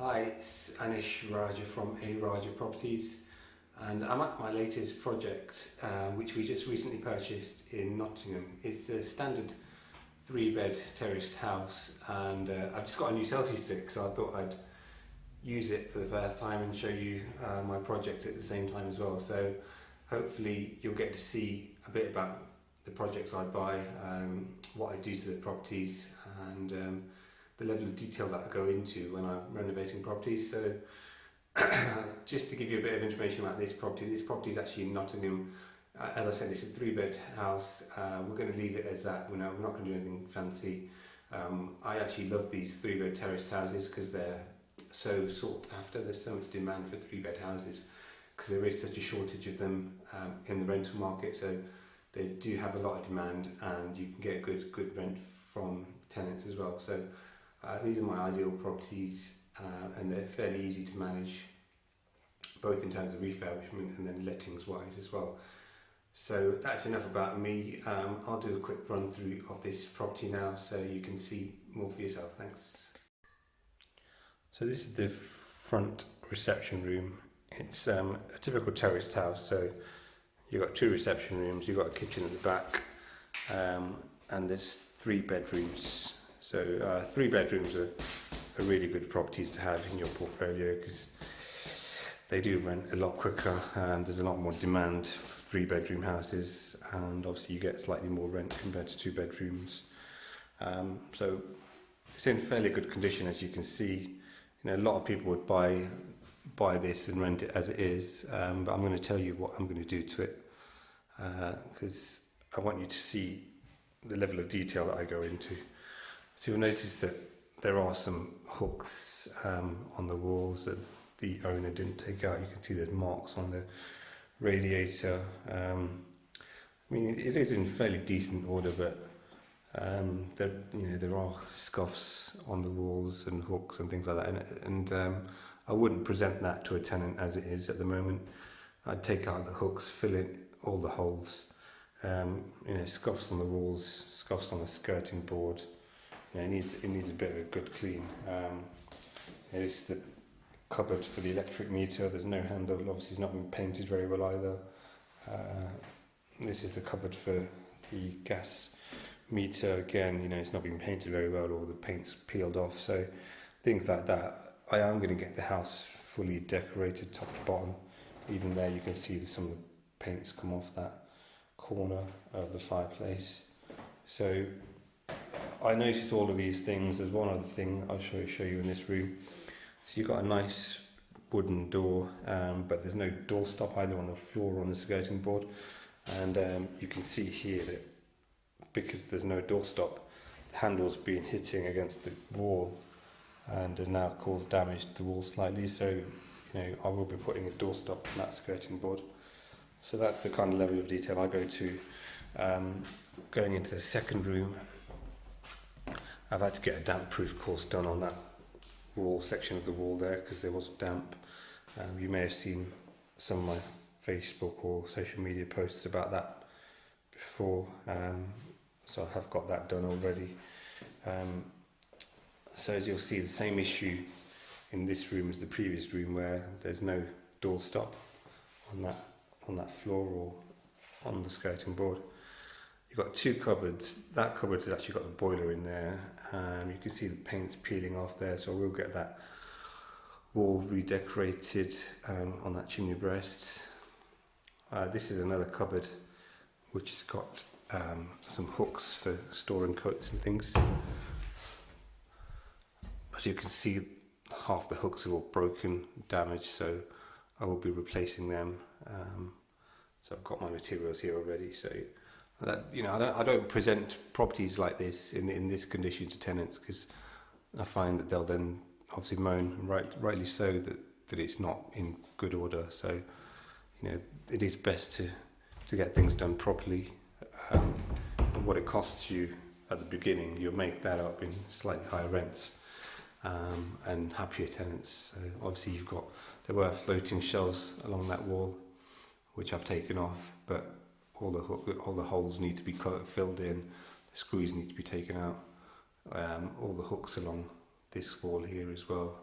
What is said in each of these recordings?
Hi, it's Anish Raja from A Raja Properties, and I'm at my latest project, which we just recently purchased in Nottingham. It's a standard 3-bed terraced house, and I've just got a new selfie stick, so I thought I'd use it for the first time and show you my project at the same time as well. So hopefully you'll get to see a bit about the projects I buy, what I do to the properties, and the level of detail that I go into when I'm renovating properties. So just to give you a bit of information about this property is actually in Nottingham. As I said, it's a 3-bed house. We're going to leave it as that. We're not going to do anything fancy. I actually love these 3-bed terraced houses because they're so sought after. There's so much demand for 3-bed houses because there is such a shortage of them in the rental market. So they do have a lot of demand, and you can get good rent from tenants as well. So these are my ideal properties, and they're fairly easy to manage, both in terms of refurbishment and then lettings wise as well. So that's enough about me. I'll do a quick run through of this property now so you can see more for yourself. Thanks. So this is the front reception room. It's a typical terraced house, so you've got 2 reception rooms, you've got a kitchen at the back, and there's 3 bedrooms. So 3 bedrooms are really good properties to have in your portfolio because they do rent a lot quicker, and there's a lot more demand for 3-bedroom houses, and obviously you get slightly more rent compared to 2 bedrooms. So it's in fairly good condition, as you can see. You know, a lot of people would buy this and rent it as it is, but I'm going to tell you what I'm going to do to it because I want you to see the level of detail that I go into. So you'll notice that there are some hooks on the walls that the owner didn't take out. You can see there's marks on the radiator. I mean, it is in fairly decent order, but there are scuffs on the walls and hooks and things like that. And I wouldn't present that to a tenant as it is at the moment. I'd take out the hooks, fill in all the holes. Scuffs on the walls, scuffs on the skirting board. It needs a bit of a good clean. It's the cupboard for the electric meter. There's no handle. Obviously, it's not been painted very well either. This is the cupboard for the gas meter. Again, it's not been painted very well, or the paint's peeled off. So things like that. I am going to get the house fully decorated top to bottom. Even there, you can see some of the paints come off that corner of the fireplace. So I noticed all of these things. There's one other thing I'll show you in this room. So you've got a nice wooden door, but there's no door stop either on the floor or on the skirting board. And you can see here that because there's no door stop, the handle's been hitting against the wall and has now caused damage to the wall slightly. So I will be putting a door stop on that skirting board. So that's the kind of level of detail I go to. Going into the second room, I've had to get a damp proof course done on that wall section of the wall there because there was damp. You may have seen some of my Facebook or social media posts about that before, so I have got that done already. So as you'll see, the same issue in this room as the previous room, where there's no door stop on that floor or on the skirting board. You've got 2 cupboards. That cupboard has actually got the boiler in there. You can see the paint's peeling off there, so I will get that wall redecorated on that chimney breast. This is another cupboard which has got some hooks for storing coats and things. As you can see, half the hooks are all broken, damaged, so I will be replacing them. So I've got my materials here already. So that I don't present properties like this in this condition to tenants because I find that they'll then obviously moan, rightly so, that it's not in good order. So it is best to get things done properly. What it costs you at the beginning, you'll make that up in slightly higher rents and happier tenants. So obviously there were floating shelves along that wall which I've taken off, but all the holes need to be filled in, the screws need to be taken out, all the hooks along this wall here as well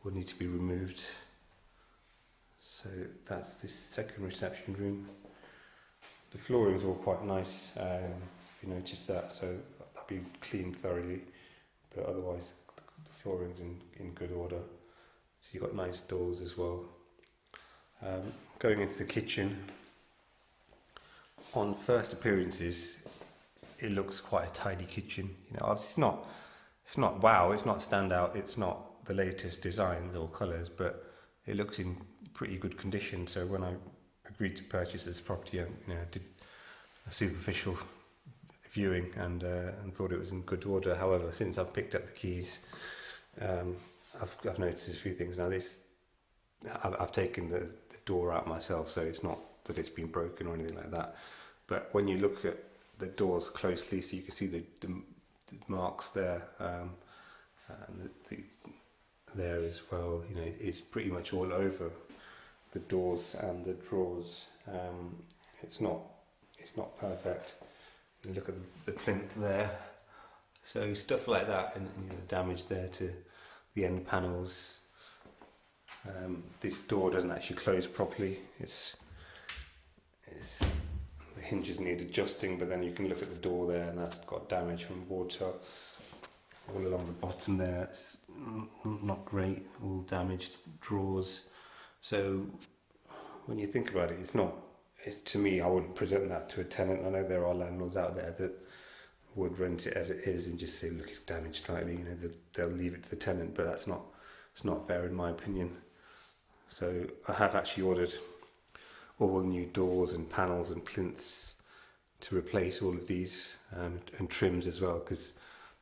will need to be removed. So that's this second reception room. The flooring's all quite nice, if you notice that, so that'll be cleaned thoroughly, but otherwise the flooring's in good order. So you've got nice doors as well. Going into the kitchen, on first appearances, it looks quite a tidy kitchen. You know, obviously it's not wow, it's not standout, it's not the latest designs or colours, but it looks in pretty good condition. So when I agreed to purchase this property, I did a superficial viewing and thought it was in good order. However, since I've picked up the keys, I've noticed a few things. Now I've taken the door out myself, so it's not that it's been broken or anything like that. But when you look at the doors closely, so you can see the marks there, and there as well. You know, it's pretty much all over the doors and the drawers. It's not perfect. You look at the plinth there, so stuff like that, and the damage there to the end panels. This door doesn't actually close properly. The hinges need adjusting, but then you can look at the door there, and that's got damage from water all along the bottom there. It's not great, all damaged drawers. So when you think about it, to me, I wouldn't present that to a tenant. I know there are landlords out there that would rent it as it is and just say, look, it's damaged slightly. You know, they'll leave it to the tenant, but it's not fair in my opinion. So I have actually ordered all new doors and panels and plinths to replace all of these, and trims as well, because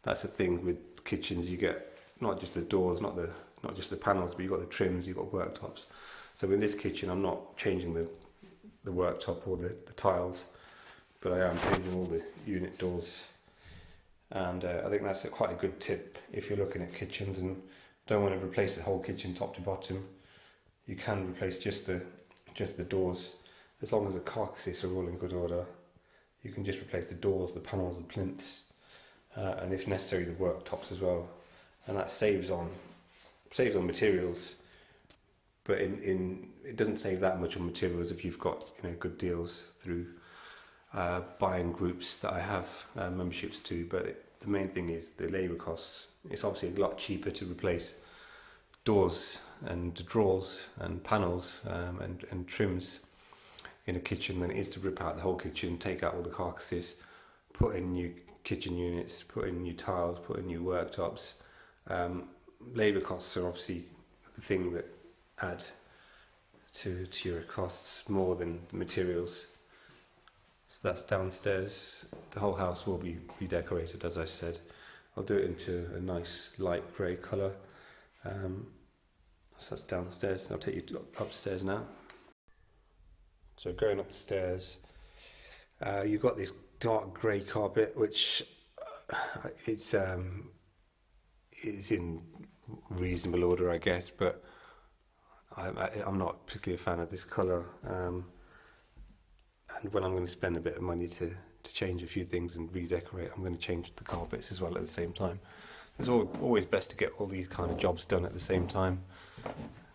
that's the thing with kitchens. You get not just the doors, not just the panels, but you've got the trims, you've got worktops. So in this kitchen, I'm not changing the worktop or the tiles, but I am changing all the unit doors. And I think that's quite a good tip if you're looking at kitchens and don't want to replace the whole kitchen top to bottom. You can replace just the doors, as long as the carcasses are all in good order. You can just replace the doors, the panels, the plinths, and if necessary the worktops as well. And that saves on materials, but it doesn't save that much on materials if you've got good deals through buying groups that I have memberships to. But the main thing is the labour costs. It's obviously a lot cheaper to replace doors and drawers and panels and trims in a kitchen than it is to rip out the whole kitchen, take out all the carcasses, put in new kitchen units, put in new tiles, put in new worktops. Labour costs are obviously the thing that add to your costs more than the materials. So that's downstairs. The whole house will be redecorated, as I said. I'll do it into a nice light grey colour. So that's downstairs. I'll take you upstairs now. So going up the stairs, you've got this dark grey carpet, which it's in reasonable order, I guess, but I'm not particularly a fan of this colour. And when I'm going to spend a bit of money to change a few things and redecorate, I'm going to change the carpets as well at the same time. It's always best to get all these kind of jobs done at the same time,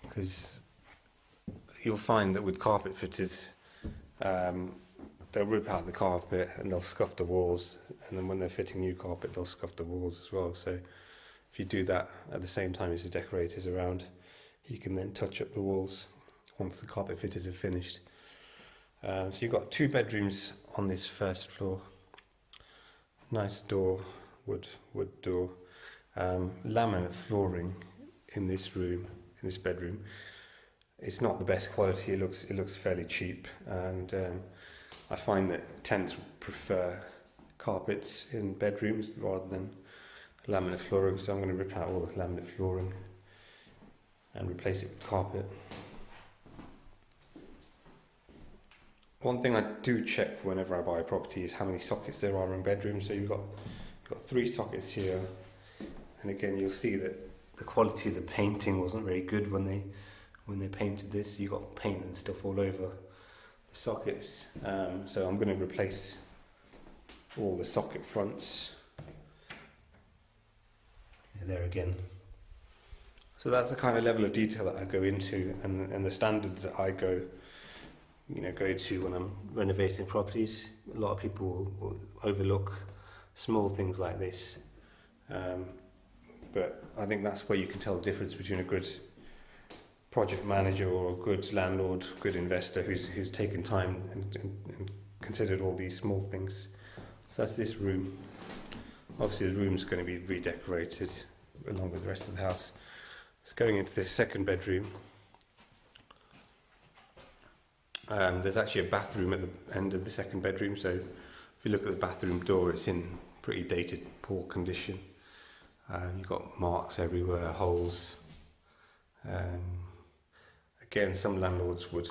because you'll find that with carpet fitters, they'll rip out the carpet and they'll scuff the walls, and then when they're fitting new carpet, they'll scuff the walls as well. So if you do that at the same time as the decorators around, you can then touch up the walls once the carpet fitters have finished. So you've got 2 bedrooms on this first floor. Nice door, wood door. Laminate flooring in this bedroom. It's not the best quality. It looks fairly cheap, and I find that tenants prefer carpets in bedrooms rather than laminate flooring. So I'm going to rip out all the laminate flooring and replace it with carpet. One thing I do check whenever I buy a property is how many sockets there are in bedrooms. So you've got 3 sockets here, and again you'll see that the quality of the painting wasn't very good when they painted this. You got paint and stuff all over the sockets. So I'm going to replace all the socket fronts. There again. So that's the kind of level of detail that I go into, and the standards that I go to when I'm renovating properties. A lot of people will overlook small things like this, but I think that's where you can tell the difference between a good project manager or a good landlord, good investor who's taken time and considered all these small things. So that's this room. Obviously the room's going to be redecorated along with the rest of the house. So going into this second bedroom, there's actually a bathroom at the end of the second bedroom, so if you look at the bathroom door, it's in pretty dated, poor condition. You've got marks everywhere, holes. Again, some landlords would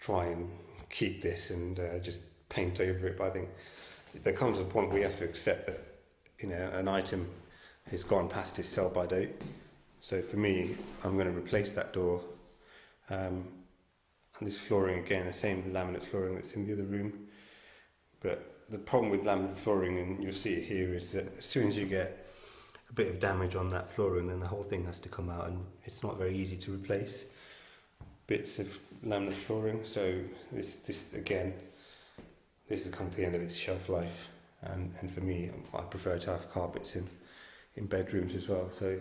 try and keep this and just paint over it, but I think there comes a point where you have to accept that an item has gone past its sell-by date. So for me, I'm going to replace that door. And this flooring, again, the same laminate flooring that's in the other room. But the problem with laminate flooring, and you'll see it here, is that as soon as you get a bit of damage on that flooring, then the whole thing has to come out, and it's not very easy to replace bits of laminate flooring. So this again, this has come to the end of its shelf life, and for me, I prefer to have carpets in bedrooms as well. So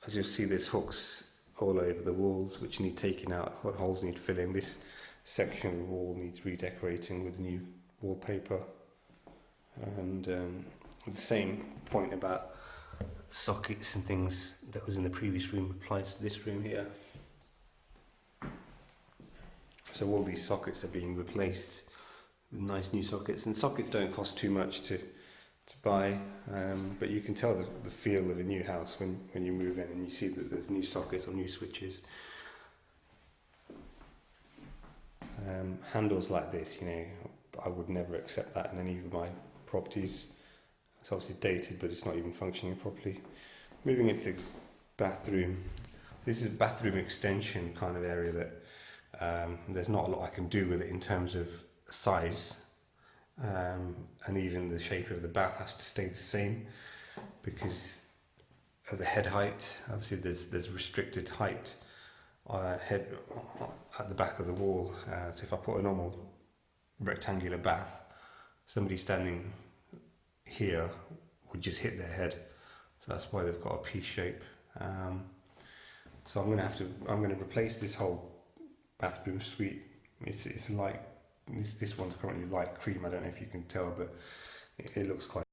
as you'll see, there's hooks all over the walls which need taking out, holes need filling. This section of the wall needs redecorating with new wallpaper, and the same point about sockets and things that was in the previous room applies to this room here. So all these sockets are being replaced with nice new sockets, and sockets don't cost too much to buy, but you can tell the feel of a new house when you move in and you see that there's new sockets or new switches. Handles like this, I would never accept that in any of my properties. It's obviously dated, but it's not even functioning properly. Moving into the bathroom, this is a bathroom extension kind of area that there's not a lot I can do with it in terms of size. And even the shape of the bath has to stay the same because of the head height. Obviously there's restricted height head at the back of the wall, so if I put a normal rectangular bath, somebody standing here would just hit their head, so that's why they've got a P shape. So I'm going to replace this whole bathroom suite. It's like this one's currently light cream. I don't know if you can tell, but it looks quite.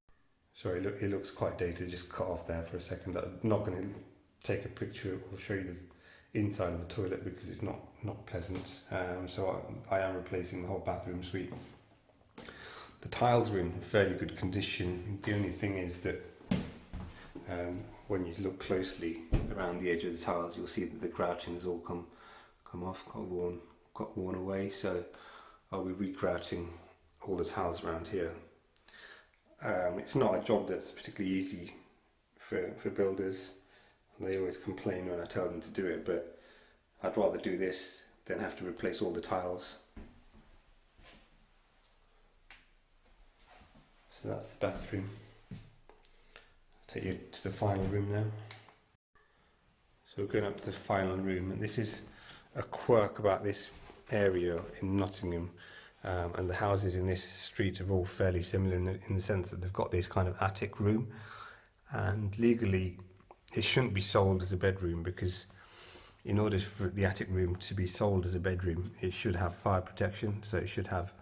Sorry, it looks quite dated. Just cut off there for a second. I'm not going to take a picture or show you the inside of the toilet because it's not pleasant. So I am replacing the whole bathroom suite. The tiles are in fairly good condition. The only thing is that when you look closely around the edge of the tiles, you'll see that the grouting has all come off, got worn away. So I'll be re-grouting all the tiles around here. It's not a job that's particularly easy for builders. They always complain when I tell them to do it, but I'd rather do this than have to replace all the tiles. So that's the bathroom. I'll take you to the final room now. So we're going up to the final room, and this is a quirk about this area in Nottingham, and the houses in this street are all fairly similar in the sense that they've got this kind of attic room, and legally it shouldn't be sold as a bedroom because in order for the attic room to be sold as a bedroom, it should have fire protection, so it should have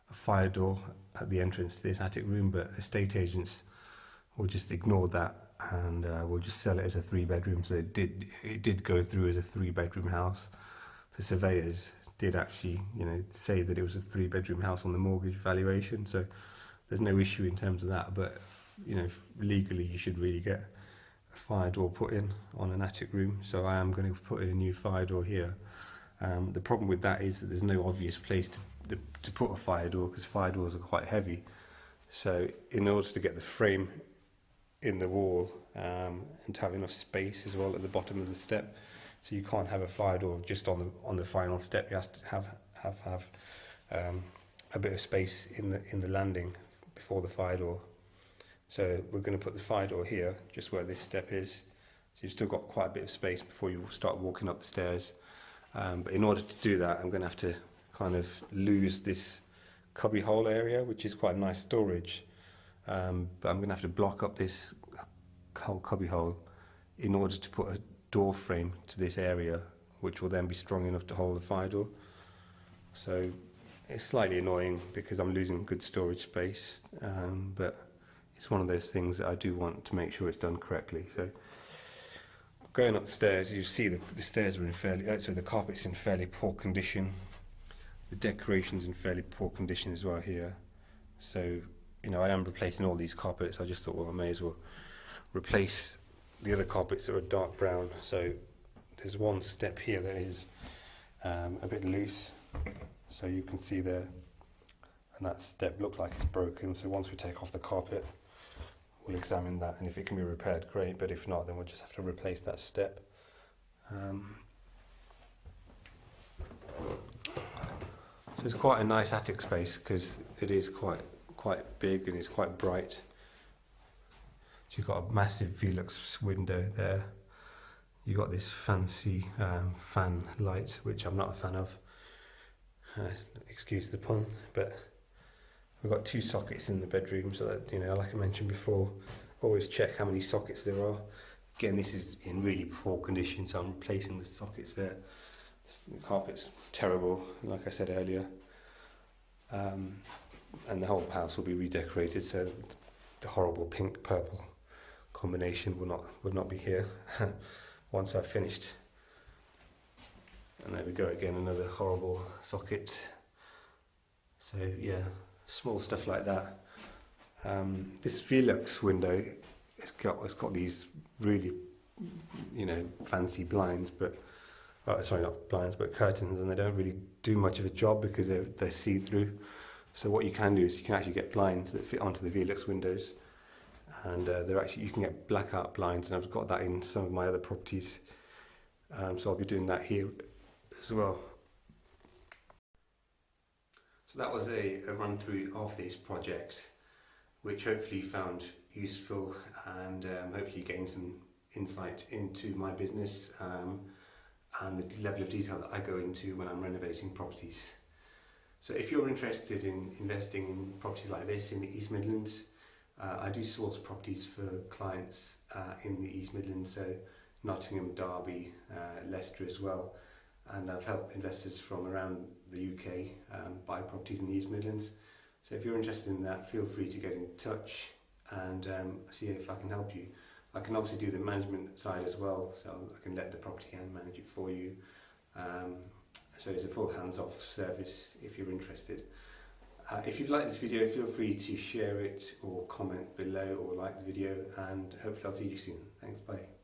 a fire door at the entrance to this attic room, but estate agents will just ignore that and will just sell it as a 3-bedroom. So it did go through as a 3-bedroom house. The surveyors did actually say that it was a 3-bedroom house on the mortgage valuation, so there's no issue in terms of that, but legally you should really get a fire door put in on an attic room. So I am going to put in a new fire door here. The problem with that is that there's no obvious place to put a fire door because fire doors are quite heavy. So in order to get the frame in the wall and to have enough space as well at the bottom of the step, so you can't have a fire door just on the final step. You have to have a bit of space in the landing before the fire door. So we're going to put the fire door here, just where this step is. So you've still got quite a bit of space before you start walking up the stairs. But in order to do that, I'm going to have to kind of lose this cubby hole area, which is quite nice storage. But I'm going to have to block up this whole cubby hole in order to put a door frame to this area, which will then be strong enough to hold the fire door. So it's slightly annoying because I'm losing good storage space, but it's one of those things that I do want to make sure it's done correctly. So going upstairs, you see the stairs are in the carpet's in fairly poor condition. The decoration's in fairly poor condition as well here. So, you know, I am replacing all these carpets. I just thought, well, I may as well replace the other carpets that are dark brown. So there's one step here that is a bit loose. So you can see there, and that step looks like it's broken. So once we take off the carpet, we'll examine that, and if it can be repaired, great, but if not, then we'll just have to replace that step. So it's quite a nice attic space because it is quite big and it's quite bright. So you've got a massive Velux window there. You've got this fancy fan light, which I'm not a fan of. Excuse the pun, but we've got 2 sockets in the bedroom, so that, you know, like I mentioned before, always check how many sockets there are. Again, this is in really poor condition, so I'm replacing the sockets there. The carpet's terrible, like I said earlier, and the whole house will be redecorated, so the horrible pink-purple combination will not be here once I've finished. And there we go again, another horrible socket. So yeah, small stuff like that. This Velux window, it's got these really, you know, fancy blinds, but sorry, not blinds, but curtains, and they don't really do much of a job because they're see-through. So what you can do is you can actually get blinds that fit onto the Velux windows, and you can get blackout blinds, and I've got that in some of my other properties. So I'll be doing that here as well. So that was a run through of this project, which hopefully you found useful, and hopefully you gained some insight into my business and the level of detail that I go into when I'm renovating properties. So if you're interested in investing in properties like this in the East Midlands, I do source properties for clients in the East Midlands, so Nottingham, Derby, Leicester as well. And I've helped investors from around the UK buy properties in the East Midlands. So if you're interested in that, feel free to get in touch and see if I can help you. I can obviously do the management side as well, so I can let the property hand manage it for you. So it's a full hands-off service if you're interested. If you've liked this video, feel free to share it or comment below or like the video, and hopefully I'll see you soon. Thanks, bye.